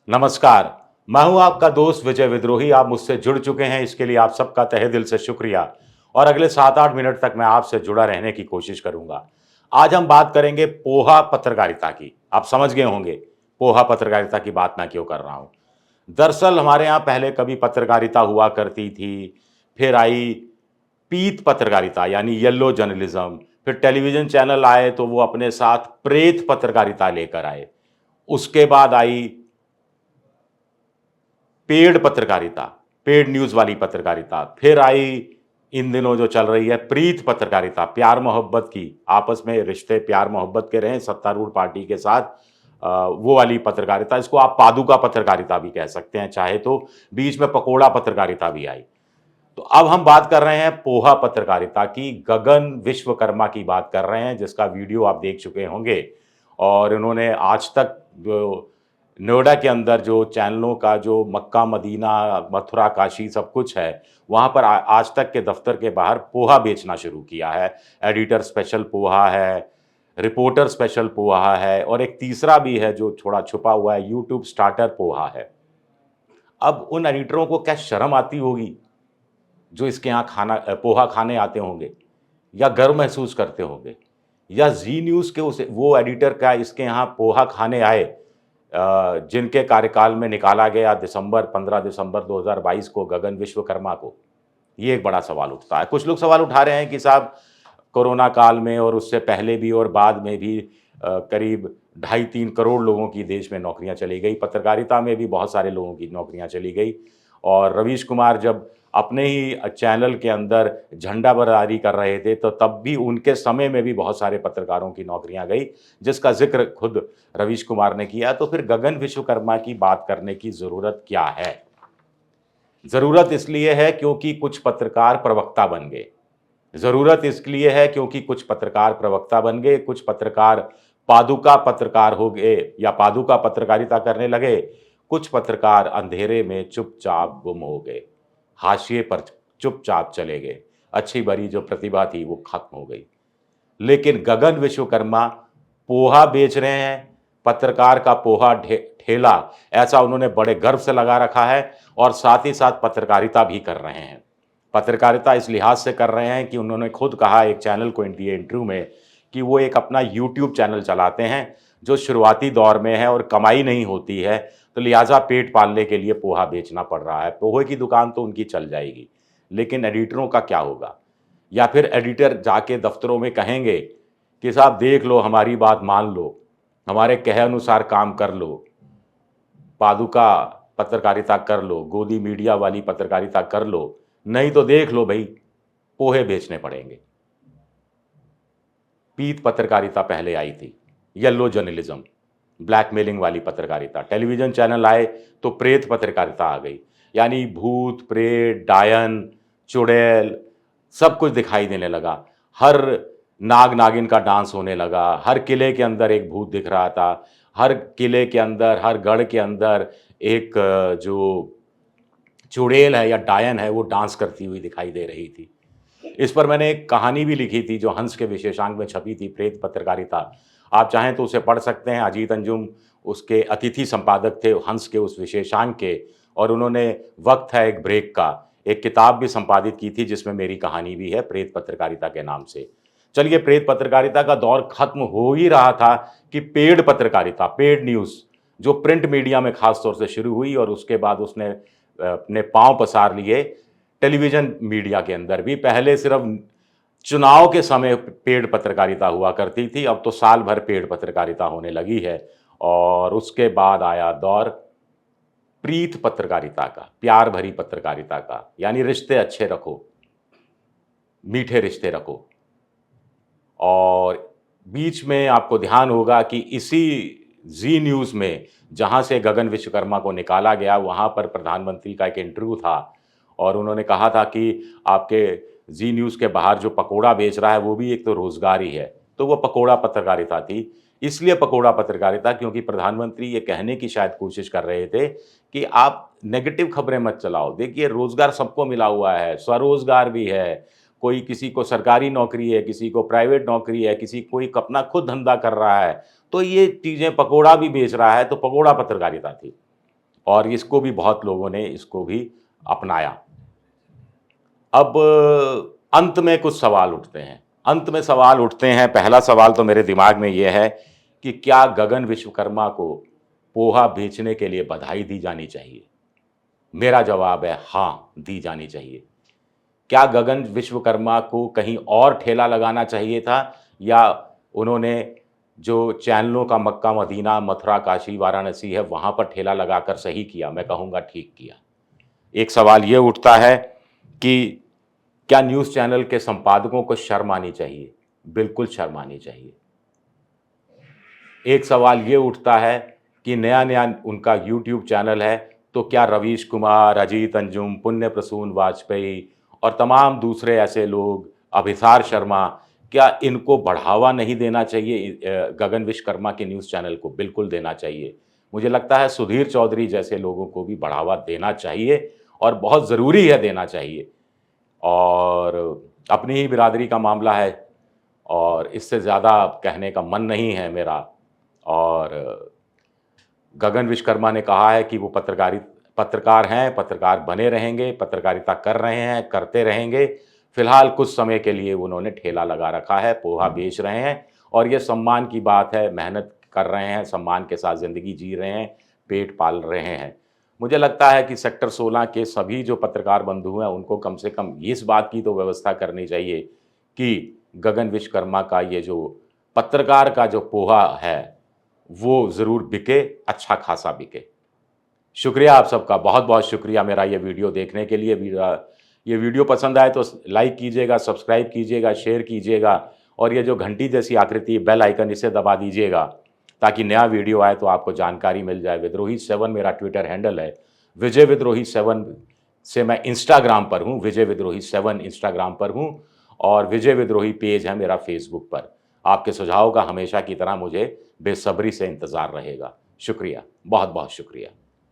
नमस्कार। मैं हूं आपका दोस्त विजय विद्रोही। आप मुझसे जुड़ चुके हैं, इसके लिए आप सबका तहे दिल से शुक्रिया। और अगले 7-8 मिनट तक मैं आपसे जुड़ा रहने की कोशिश करूंगा। आज हम बात करेंगे पोहा पत्रकारिता की। आप समझ गए होंगे पोहा पत्रकारिता की बात मैं क्यों कर रहा हूं। दरअसल हमारे यहाँ पहले कभी पत्रकारिता हुआ करती थी, फिर आई पीत पत्रकारिता यानी येलो जर्नलिज्म, फिर टेलीविजन चैनल आए तो वो अपने साथ प्रेत पत्रकारिता लेकर आए। उसके बाद आई पेड पत्रकारिता, पेड न्यूज़ वाली पत्रकारिता, फिर आई इन दिनों जो चल रही है प्रीत पत्रकारिता, प्यार मोहब्बत की, आपस में रिश्ते प्यार मोहब्बत के रहें सत्तारूढ़ पार्टी के साथ, वो वाली पत्रकारिता। इसको आप पादुका पत्रकारिता भी कह सकते हैं चाहे तो। बीच में पकोड़ा पत्रकारिता भी आई। तो अब हम बात कर रहे हैं पोहा पत्रकारिता की, गगन विश्वकर्मा की बात कर रहे हैं, जिसका वीडियो आप देख चुके होंगे। और उन्होंने आज तक जो नोएडा के अंदर जो चैनलों का जो मक्का मदीना मथुरा काशी सब कुछ है, वहाँ पर आज तक के दफ्तर के बाहर पोहा बेचना शुरू किया है। एडिटर स्पेशल पोहा है, रिपोर्टर स्पेशल पोहा है, और एक तीसरा भी है जो थोड़ा छुपा हुआ है, यूट्यूब स्टार्टर पोहा है। अब उन एडिटरों को क्या शर्म आती होगी जो इसके यहाँ पोहा खाने आते होंगे, या गर्व महसूस करते होंगे, या जी न्यूज़ के उस वो एडिटर क्या इसके यहाँ पोहा खाने आए जिनके कार्यकाल में निकाला गया 15 दिसंबर 2022 को गगन विश्वकर्मा को। ये एक बड़ा सवाल उठता है। कुछ लोग सवाल उठा रहे हैं कि साहब कोरोना काल में और उससे पहले भी और बाद में भी करीब 2.5-3 करोड़ लोगों की देश में नौकरियां चली गई, पत्रकारिता में भी बहुत सारे लोगों की नौकरियां चली गई। और रवीश कुमार जब अपने ही चैनल के अंदर झंडा बरदारी कर रहे थे तो तब भी उनके समय में भी बहुत सारे पत्रकारों की नौकरियां गई, जिसका जिक्र खुद रवीश कुमार ने किया। तो फिर गगन विश्वकर्मा की बात करने की ज़रूरत क्या है? ज़रूरत इसलिए है क्योंकि कुछ पत्रकार प्रवक्ता बन गए। ज़रूरत इसलिए है क्योंकि कुछ पत्रकार प्रवक्ता बन गए, कुछ पत्रकार पादुका पत्रकार हो गए या पादुका पत्रकारिता करने लगे, कुछ पत्रकार अंधेरे में चुपचाप गुम हो गए, हाशिए पर चुपचाप चले गए। अच्छी भरी जो प्रतिभा थी वो खत्म हो गई। लेकिन गगन विश्वकर्मा पोहा बेच रहे हैं, पत्रकार का पोहा ठेला, ऐसा उन्होंने बड़े गर्व से लगा रखा है, और साथ ही साथ पत्रकारिता भी कर रहे हैं। पत्रकारिता इस लिहाज से कर रहे हैं कि उन्होंने खुद कहा एक चैनल को दिए इंटरव्यू में कि वो एक अपना यूट्यूब चैनल चलाते हैं जो शुरुआती दौर में है और कमाई नहीं होती है, तो लिहाजा पेट पालने के लिए पोहा बेचना पड़ रहा है। पोहे की दुकान तो उनकी चल जाएगी, लेकिन एडिटरों का क्या होगा? या फिर एडिटर जाके दफ्तरों में कहेंगे कि साहब देख लो, हमारी बात मान लो, हमारे कहे अनुसार काम कर लो, पादुका पत्रकारिता कर लो, गोदी मीडिया वाली पत्रकारिता कर लो, नहीं तो देख लो भाई, पोहे बेचने पड़ेंगे। पीत पत्रकारिता पहले आई थी, येलो जर्नलिज्म, ब्लैकमेलिंग वाली पत्रकारिता। टेलीविजन चैनल आए तो प्रेत पत्रकारिता आ गई, यानी भूत प्रेत डायन चुड़ैल सब कुछ दिखाई देने लगा। हर नाग नागिन का डांस होने लगा, हर किले के अंदर एक भूत दिख रहा था, हर किले के अंदर हर गढ़ के अंदर एक जो चुड़ैल है या डायन है वो डांस करती हुई दिखाई दे रही थी। इस पर मैंने एक कहानी भी लिखी थी जो हंस के विशेषांक में छपी थी, प्रेत पत्रकारिता। आप चाहें तो उसे पढ़ सकते हैं। अजीत अंजुम उसके अतिथि संपादक थे हंस के उस विशेषांक के, और उन्होंने वक्त है एक ब्रेक का एक किताब भी संपादित की थी जिसमें मेरी कहानी भी है प्रेत पत्रकारिता के नाम से। चलिए, प्रेत पत्रकारिता का दौर खत्म हो ही रहा था कि पेड पत्रकारिता, पेड न्यूज़ जो प्रिंट मीडिया में खास तौर से शुरू हुई, और उसके बाद उसने अपने पांव पसार लिए टेलीविजन मीडिया के अंदर भी। पहले सिर्फ चुनाव के समय पेड पत्रकारिता हुआ करती थी, अब तो साल भर पेड पत्रकारिता होने लगी है। और उसके बाद आया दौर प्रीत पत्रकारिता का, प्यार भरी पत्रकारिता का, यानी रिश्ते अच्छे रखो, मीठे रिश्ते रखो। और बीच में आपको ध्यान होगा कि इसी जी न्यूज़ में जहाँ से गगन विश्वकर्मा को निकाला गया, वहाँ पर प्रधानमंत्री का एक इंटरव्यू था, और उन्होंने कहा था कि आपके जी न्यूज़ के बाहर जो पकोड़ा बेच रहा है वो भी एक तो रोज़गार ही है। तो वो पकोड़ा पत्रकारिता थी। इसलिए पकोड़ा पत्रकारिता क्योंकि प्रधानमंत्री ये कहने की शायद कोशिश कर रहे थे कि आप नेगेटिव खबरें मत चलाओ। देखिए, रोज़गार सबको मिला हुआ है, स्वरोज़गार भी है। कोई किसी को सरकारी नौकरी है, किसी को प्राइवेट नौकरी है, किसी कोई अपना खुद धंधा कर रहा है। तो ये चीज़ें, पकोड़ा भी बेच रहा है, तो पकोड़ा पत्रकारिता थी। और इसको भी बहुत लोगों ने इसको भी अपनाया। अब अंत में कुछ सवाल उठते हैं। अंत में सवाल उठते हैं, पहला सवाल तो मेरे दिमाग में ये है कि क्या गगन विश्वकर्मा को पोहा बेचने के लिए बधाई दी जानी चाहिए? मेरा जवाब है हाँ, दी जानी चाहिए। क्या गगन विश्वकर्मा को कहीं और ठेला लगाना चाहिए था, या उन्होंने जो चैनलों का मक्का मदीना, मथुरा, काशी, वाराणसी है, वहाँ पर ठेला लगाकर सही किया? मैं कहूँगा ठीक किया। एक सवाल ये उठता है कि क्या न्यूज़ चैनल के संपादकों को शर्म आनी चाहिए? बिल्कुल शर्म आनी चाहिए। एक सवाल ये उठता है कि नया-नया उनका यूट्यूब चैनल है, तो क्या रवीश कुमार, अजीत अंजुम, पुण्य प्रसून वाजपेयी और तमाम दूसरे ऐसे लोग, अभिसार शर्मा, क्या इनको बढ़ावा नहीं देना चाहिए गगन विश्वकर्मा के न्यूज़ चैनल को? बिल्कुल देना चाहिए। मुझे लगता है सुधीर चौधरी जैसे लोगों को भी बढ़ावा देना चाहिए और बहुत ज़रूरी है देना चाहिए। और अपनी ही बिरादरी का मामला है और इससे ज़्यादा कहने का मन नहीं है मेरा। और गगन विश्वकर्मा ने कहा है कि वो पत्रकार हैं, पत्रकार बने रहेंगे, पत्रकारिता कर रहे हैं, करते रहेंगे। फिलहाल कुछ समय के लिए उन्होंने ठेला लगा रखा है, पोहा बेच रहे हैं और ये सम्मान की बात है, मेहनत कर रहे हैं, सम्मान के साथ ज़िंदगी जी रहे हैं, पेट पाल रहे हैं। मुझे लगता है कि सेक्टर 16 के सभी जो पत्रकार बंधु हैं, उनको कम से कम इस बात की तो व्यवस्था करनी चाहिए कि गगन विश्वकर्मा का ये जो पत्रकार का जो पोहा है, वो ज़रूर बिके, अच्छा खासा बिके। शुक्रिया आप सबका, बहुत-बहुत शुक्रिया मेरा ये वीडियो देखने के लिए। ये वीडियो पसंद आए तो लाइक कीजिएगा, सब्सक्राइब कीजिएगा, शेयर कीजिएगा और ये जो घंटी जैसी आकृति बेल आइकन, इसे दबा दीजिएगा ताकि नया वीडियो आए तो आपको जानकारी मिल जाए। विद्रोही 7 मेरा ट्विटर हैंडल है। विजय विद्रोही 7 से मैं इंस्टाग्राम पर हूँ, विजय विद्रोही 7 इंस्टाग्राम पर हूँ और विजय विद्रोही पेज है मेरा फेसबुक पर। आपके सुझाव का हमेशा की तरह मुझे बेसब्री से इंतज़ार रहेगा। शुक्रिया, बहुत-बहुत शुक्रिया।